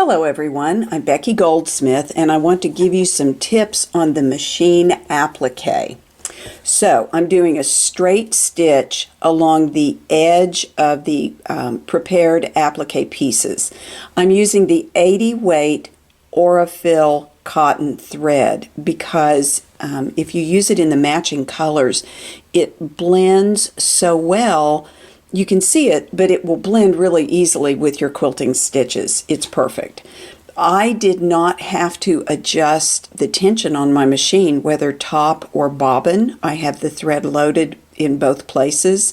Hello everyone, I'm Becky Goldsmith and I want to give you some tips on the machine applique. So I'm doing a straight stitch along the edge of the prepared applique pieces. I'm using the 80 weight Aurifil cotton thread because if you use it in the matching colors, it blends so well. You can see it, but it will blend really easily with your quilting stitches. It's perfect. I did not have to adjust the tension on my machine, whether top or bobbin. I have the thread loaded in both places.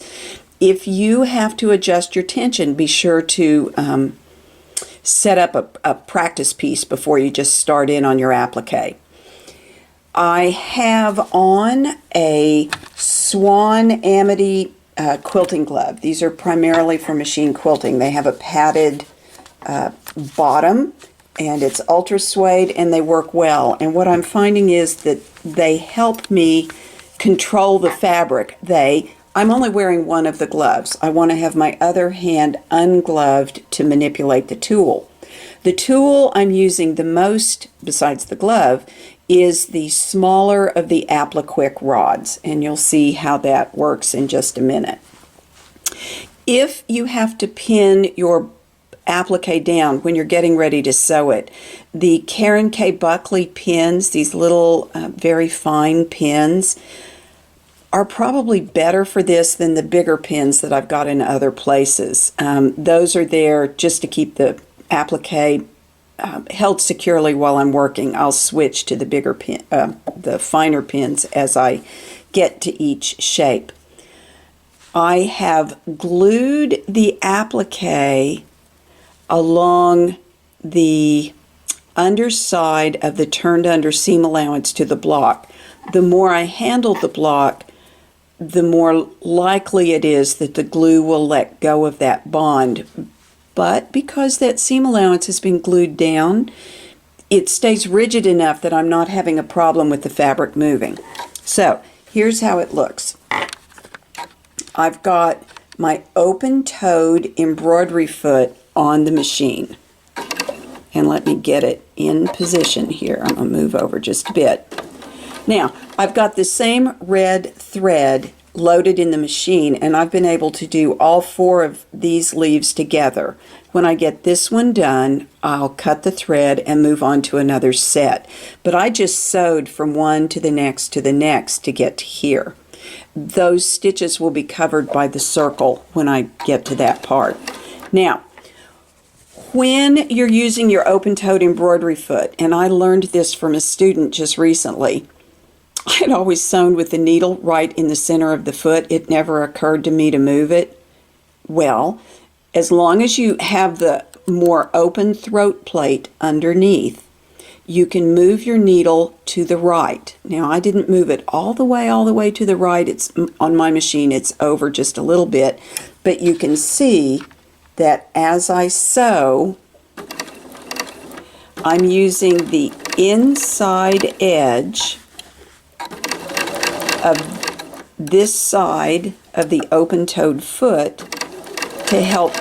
If you have to adjust your tension, be sure to set up a practice piece before you just start in on your applique. I have on a Swan Amity quilting glove. These are primarily for machine quilting. They have a padded bottom and it's ultra suede and they work well. And what I'm finding is that they help me control the fabric. I'm only wearing one of the gloves. I want to have my other hand ungloved to manipulate the tool. The tool I'm using the most, besides the glove, is the smaller of the appliqué rods, and you'll see how that works in just a minute. If you have to pin your applique down when you're getting ready to sew it, the Karen K. Buckley pins, these little very fine pins, are probably better for this than the bigger pins that I've got in other places. Those are there just to keep the applique held securely while I'm working. I'll switch to the bigger pin, the finer pins as I get to each shape. I have glued the applique along the underside of the turned under seam allowance to the block. The more I handle the block, the more likely it is that the glue will let go of that bond. But because that seam allowance has been glued down, it stays rigid enough that I'm not having a problem with the fabric moving. So here's how it looks. I've got my open-toed embroidery foot on the machine. And let me get it in position here. I'm going to move over just a bit. Now, I've got the same red thread loaded in the machine, and I've been able to do all four of these leaves together. When I get this one done, I'll cut the thread and move on to another set. But I just sewed from one to the next to get to here. Those stitches will be covered by the circle when I get to that part. Now, when you're using your open-toed embroidery foot, and I learned this from a student just recently, I had always sewn with the needle right in the center of the foot. It never occurred to me to move it. Well, as long as you have the more open throat plate underneath, you can move your needle to the right. Now, I didn't move it all the way to the right. It's on my machine, it's over just a little bit, but you can see that as I sew, I'm using the inside edge of this side of the open-toed foot to help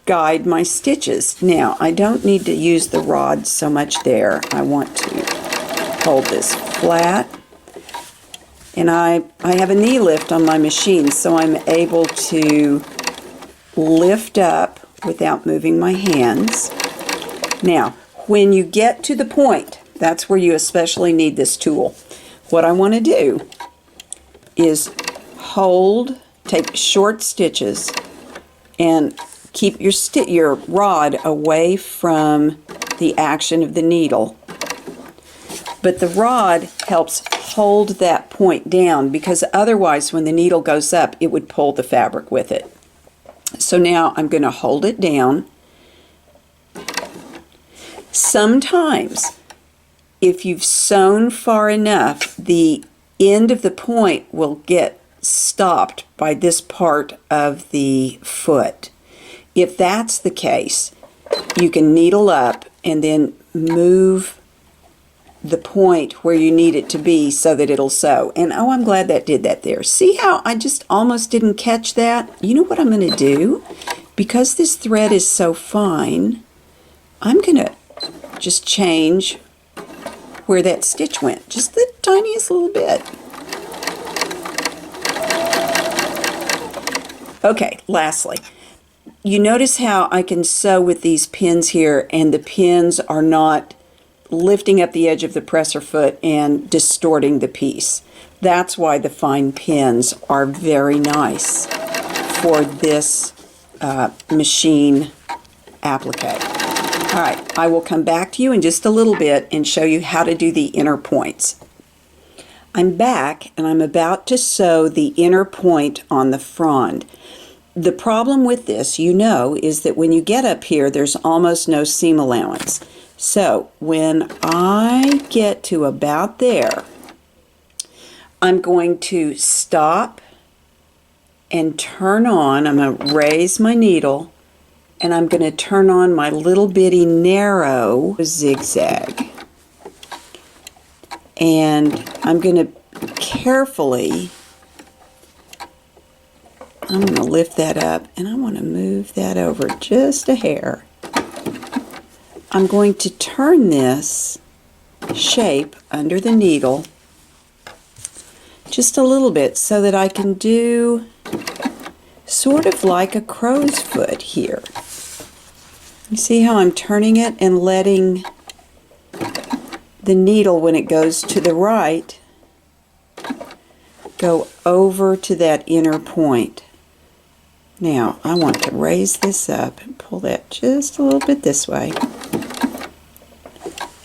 guide my stitches. Now, I don't need to use the rod so much there. I want to hold this flat. And I have a knee lift on my machine, so I'm able to lift up without moving my hands. Now, when you get to the point, that's where you especially need this tool. What I want to do is take short stitches and keep your rod away from the action of the needle. But the rod helps hold that point down because otherwise when the needle goes up, it would pull the fabric with it. So now I'm going to hold it down. Sometimes, if you've sewn far enough, the end of the point will get stopped by this part of the foot. If that's the case, you can needle up and then move the point where you need it to be so that it'll sew. And oh, I'm glad that did that there. See how I just almost didn't catch that? You know what I'm going to do? Because this thread is so fine, I'm going to just change where that stitch went, just the tiniest little bit. Okay, lastly, you notice how I can sew with these pins here, and the pins are not lifting up the edge of the presser foot and distorting the piece. That's why the fine pins are very nice for this machine applique. All right, I will come back to you in just a little bit and show you how to do the inner points. I'm back and I'm about to sew the inner point on the frond. The problem with this, you know, is that when you get up here, there's almost no seam allowance. So when I get to about there, I'm going to stop and turn on. I'm going to raise my needle, and I'm going to turn on my little bitty narrow zigzag. And I'm going to carefully, I'm going to lift that up, and I want to move that over just a hair. I'm going to turn this shape under the needle just a little bit so that I can do sort of like a crow's foot here. You see how I'm turning it and letting the needle, when it goes to the right, go over to that inner point. Now I want to raise this up and pull that just a little bit this way.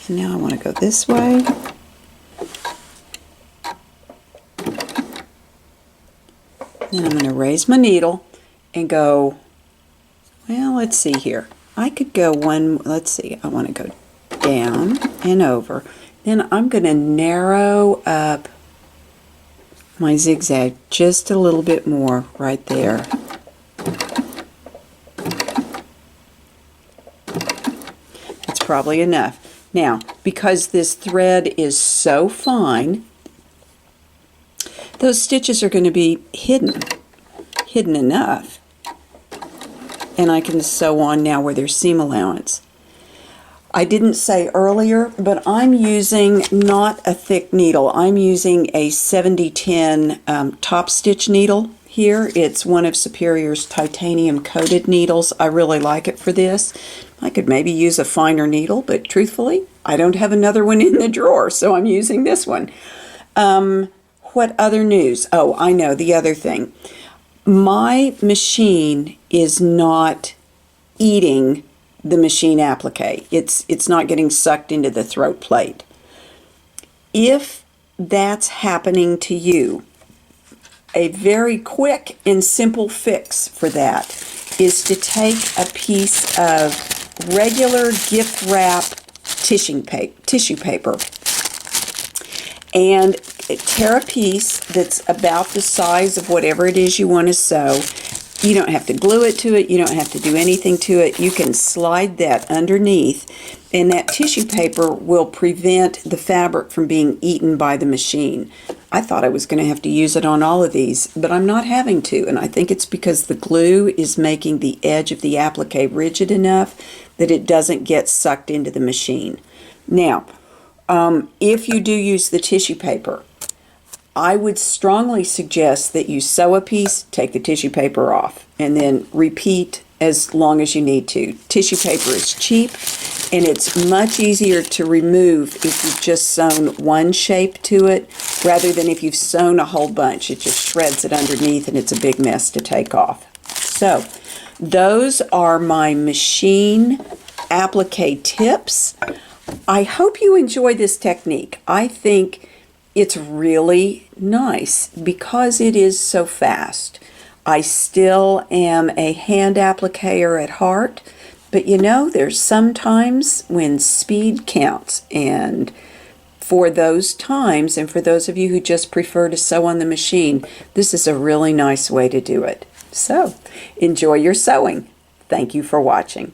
And now I want to go this way. Then I'm going to raise my needle and go, well, let's see here. I could go one, let's see, I want to go down and over. Then I'm going to narrow up my zigzag just a little bit more right there. That's probably enough. Now, because this thread is so fine, those stitches are going to be hidden enough. And I can sew on now where there's seam allowance. I didn't say earlier, but I'm using not a thick needle. I'm using a 7010 top stitch needle here. It's one of Superior's titanium coated needles. I really like it for this. I could maybe use a finer needle, but truthfully, I don't have another one in the drawer, so I'm using this one. What other news? Oh, I know, the other thing. My machine is not eating the machine applique. It's not getting sucked into the throat plate. If that's happening to you, a very quick and simple fix for that is to take a piece of regular gift wrap tissue paper and tear a piece that's about the size of whatever it is you want to sew. You don't have to glue it to it. You don't have to do anything to it. You can slide that underneath, and that tissue paper will prevent the fabric from being eaten by the machine. I thought I was going to have to use it on all of these, but I'm not having to, and I think it's because the glue is making the edge of the applique rigid enough that it doesn't get sucked into the machine. Now, if you do use the tissue paper, I would strongly suggest that you sew a piece, take the tissue paper off, and then repeat as long as you need to. Tissue paper is cheap, and it's much easier to remove if you've just sewn one shape to it, rather than if you've sewn a whole bunch. It just shreds it underneath, and it's a big mess to take off. So, those are my machine applique tips. I hope you enjoy this technique. I think it's really nice because it is so fast. I still am a hand appliquer at heart, but you know, there's sometimes when speed counts, and for those times, and for those of you who just prefer to sew on the machine, this is a really nice way to do it. So, enjoy your sewing. Thank you for watching.